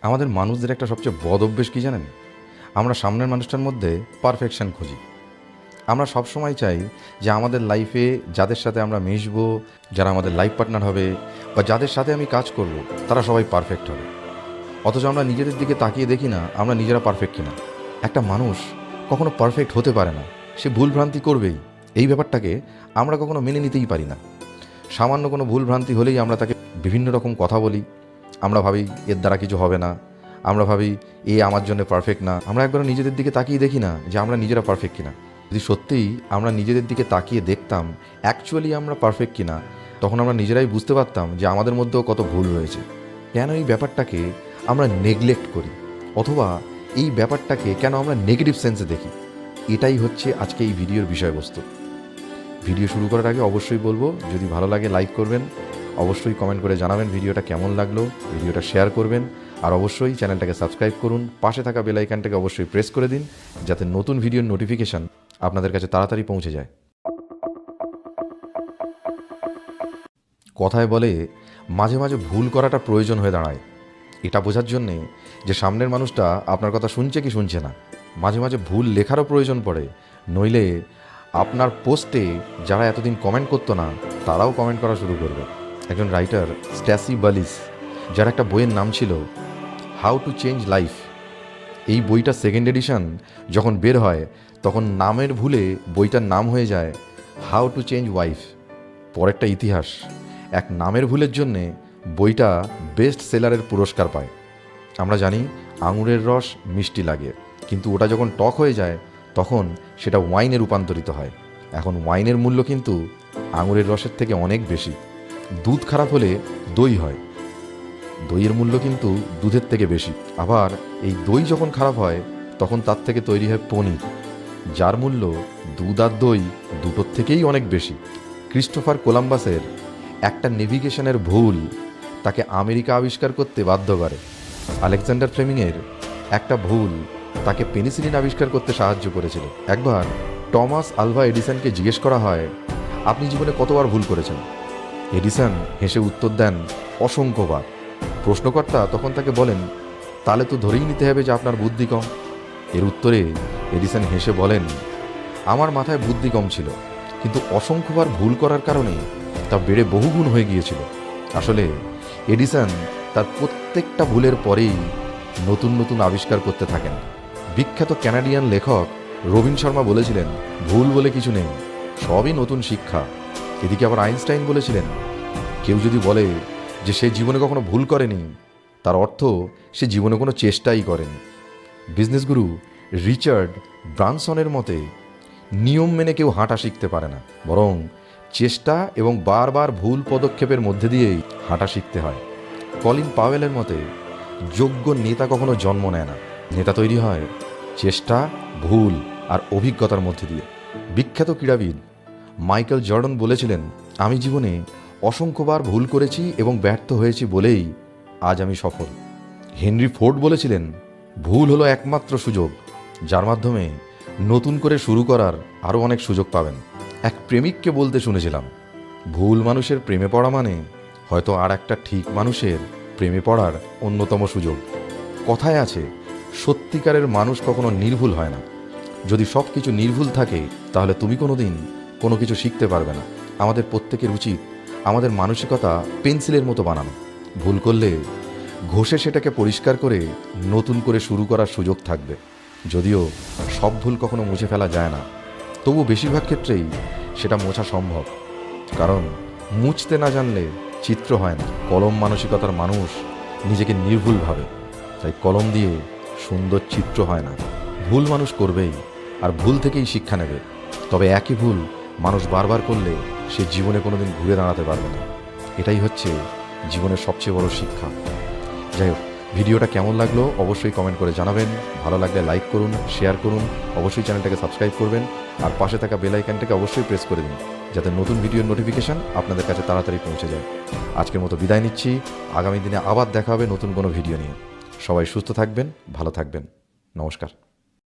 আমাদের মানুষদের একটা সবচেয়ে বদ অভ্যেস কী জানেন? আমরা সামনের মানুষটার মধ্যে পারফেকশন খুঁজি। আমরা সবসময় চাই যে আমাদের লাইফে যাদের সাথে আমরা মিশবো, যারা আমাদের লাইফ পার্টনার হবে বা যাদের সাথে আমি কাজ করব, তারা সবাই পারফেক্ট হবে। অথচ আমরা নিজেদের দিকে তাকিয়ে দেখি না আমরা নিজেরা পারফেক্ট কিনা। একটা মানুষ কখনো পারফেক্ট হতে পারে না, সে ভুলভ্রান্তি করবেই। এই ব্যাপারটাকে আমরা কখনো মেনে নিতেই পারি না। সামান্য কোনো ভুলভ্রান্তি হলেই আমরা তাকে বিভিন্ন রকম কথা বলি। আমরা ভাবি এর দ্বারা কিছু হবে না, আমরা ভাবি এ আমার জন্য পারফেক্ট না। আমরা একবারও নিজেদের দিকে তাকিয়ে দেখি না যে আমরা নিজেরা পারফেক্ট কিনা। যদি সত্যিই আমরা নিজেদের দিকে তাকিয়ে দেখতাম অ্যাকচুয়ালি আমরা পারফেক্ট কিনা, তখন আমরা নিজেরাই বুঝতে পারতাম যে আমাদের মধ্যেও কত ভুল রয়েছে। কেন এই ব্যাপারটাকে আমরা নেগলেক্ট করি, অথবা এই ব্যাপারটাকে কেন আমরা নেগেটিভ সেন্সে দেখি? এটাই হচ্ছে আজকে এই ভিডিওর বিষয়বস্তু। ভিডিও শুরু করার আগে অবশ্যই বলবো, যদি ভালো লাগে লাইক করবেন, অবশ্যই কমেন্ট করে জানাবেন ভিডিওটা কেমন লাগলো, ভিডিওটা শেয়ার করবেন, আর অবশ্যই চ্যানেলটাকে সাবস্ক্রাইব করুন। পাশে থাকা বেল আইকনটাকে অবশ্যই প্রেস করে দিন, যাতে নতুন ভিডিওর নোটিফিকেশান আপনাদের কাছে তাড়াতাড়ি পৌঁছে যায়। কথায় বলে মাঝে মাঝে ভুল করাটা প্রয়োজন হয়ে দাঁড়ায়, এটা বোঝার জন্যে যে সামনের মানুষটা আপনার কথা শুনছে কি শুনছে না। মাঝে মাঝে ভুল লেখারও প্রয়োজন পড়ে, নইলে আপনার পোস্টে যারা এতদিন কমেন্ট করতো না তারাও কমেন্ট করা শুরু করবে। একজন রাইটার স্ট্যাসি বালিস, যার একটা বইয়ের নাম ছিল হাউ টু চেঞ্জ লাইফ, এই বইটা সেকেন্ড এডিশন যখন বের হয় তখন নামের ভুলে বইটার নাম হয়ে যায় হাউ টু চেঞ্জ ওয়াইফ। পরেরটা ইতিহাস, এক নামের ভুলের জন্যে বইটা বেস্ট সেলারের পুরস্কার পায়। আমরা জানি আঙুরের রস মিষ্টি লাগে, কিন্তু ওটা যখন টক হয়ে যায় তখন সেটা ওয়াইনে রূপান্তরিত হয়। এখন ওয়াইনের মূল্য কিন্তু আঙুরের রসের থেকে অনেক বেশি। দুধ খারাপ হলে দই হয়, দইয়ের মূল্য কিন্তু দুধের থেকে বেশি। আবার এই দই যখন খারাপ হয় তখন তার থেকে তৈরি হয় পনির, যার মূল্য দুধ আর দই দুটোর থেকেই অনেক বেশি। ক্রিস্টোফার কোলাম্বাসের একটা নেভিগেশনের ভুল তাকে আমেরিকা আবিষ্কার করতে বাধ্য করে। আলেকজান্ডার ফ্লেমিংয়ের একটা ভুল তাকে পেনিসিলিন আবিষ্কার করতে সাহায্য করেছিল। একবার টমাস আলভা এডিসনকে জিজ্ঞেস করা হয়, আপনি জীবনে কতবার ভুল করেছেন? এডিসন হেসে উত্তর দেন, অসংখ্যবার। প্রশ্নকর্তা তখন তাকে বলেন, তাহলে তো ধরেই নিতে হবে যে আপনার বুদ্ধি কম। এর উত্তরে এডিসন হেসে বলেন, আমার মাথায় বুদ্ধি কম ছিল, কিন্তু অসংখ্যবার ভুল করার কারণে তা বেড়ে বহুগুণ হয়ে গিয়েছিল। আসলে এডিসন তার প্রত্যেকটা ভুলের পরেই নতুন নতুন আবিষ্কার করতে থাকেন। বিখ্যাত ক্যানাডিয়ান লেখক রবিন শর্মা বলেছিলেন, ভুল বলে কিছু নেই, সবই নতুন শিক্ষা। এদিকে আবার আইনস্টাইন বলেছিলেন, কেউ যদি বলে যে সে জীবনে কখনো ভুল করেনি, তার অর্থ সে জীবনে কোনো চেষ্টাই করেনি। বিজনেস গুরু রিচার্ড ব্রানসনের মতে, নিয়ম মেনে কেউ হাঁটা শিখতে পারে না, বরং চেষ্টা এবং বারবার ভুল পদক্ষেপের মধ্যে দিয়েই হাঁটা শিখতে হয়। কলিন পাওয়েলের মতে, যোগ্য নেতা কখনো জন্ম নেয় না, নেতা তৈরি হয় চেষ্টা, ভুল আর অভিজ্ঞতার মধ্যে দিয়ে। বিখ্যাত ক্রীড়াবিদ মাইকেল জর্ডন বলেছিলেন, আমি জীবনে অসংখ্যবার ভুল করেছি এবং ব্যর্থ হয়েছি বলেই আজ আমি সফল। হেনরি ফোর্ড বলেছিলেন, ভুল হলো একমাত্র সুযোগ, যার মাধ্যমে নতুন করে শুরু করার আরও অনেক সুযোগ পাবেন। এক প্রেমিককে বলতে শুনেছিলাম, ভুল মানুষের প্রেমে পড়া মানে হয়তো আর একটা ঠিক মানুষের প্রেমে পড়ার অন্যতম সুযোগ। কথায় আছে, সত্যিকারের মানুষ কখনো নির্ভুল হয় না। যদি সব কিছু নির্ভুল থাকে তাহলে তুমি কোনোদিন কোনো কিছু শিখতে পারবে না। আমাদের প্রত্যেকের উচিত আমাদের মানসিকতা পেন্সিলের মতো বানানো। ভুল করলে ঘষে সেটাকে পরিষ্কার করে নতুন করে শুরু করার সুযোগ থাকবে। যদিও সব ভুল কখনো মুছে ফেলা যায় না, তবু বেশিরভাগ ক্ষেত্রেই সেটা মোছা সম্ভব। কারণ মুছতে না জানলে চিত্র হয় না। কলম মানসিকতার মানুষ নিজেকে নির্ভুল ভাবে, তাই কলম দিয়ে সুন্দর চিত্র হয় না। ভুল মানুষ করবেই, আর ভুল থেকেই শিক্ষা নেবে। তবে একই ভুল মানুষ বারবার করলে সে জীবনে কোনোদিন ঘুরে দাঁড়াতে পারবে না। এটাই হচ্ছে জীবনের সবচেয়ে বড় শিক্ষা। যাই হোক, ভিডিওটা কেমন লাগলো অবশ্যই কমেন্ট করে জানাবেন। ভালো লাগলে লাইক করুন, শেয়ার করুন, অবশ্যই চ্যানেলটাকে সাবস্ক্রাইব করবেন, আর পাশে থাকা বেল আইকনটাকে অবশ্যই প্রেস করে দিন, যাতে নতুন ভিডিওর নোটিফিকেশান আপনাদের কাছে তাড়াতাড়ি পৌঁছে যায়। আজকের মতো বিদায় নিচ্ছি, আগামী দিনে আবার দেখা হবে নতুন কোনো ভিডিও নিয়ে। সবাই সুস্থ থাকবেন, ভালো থাকবেন, নমস্কার।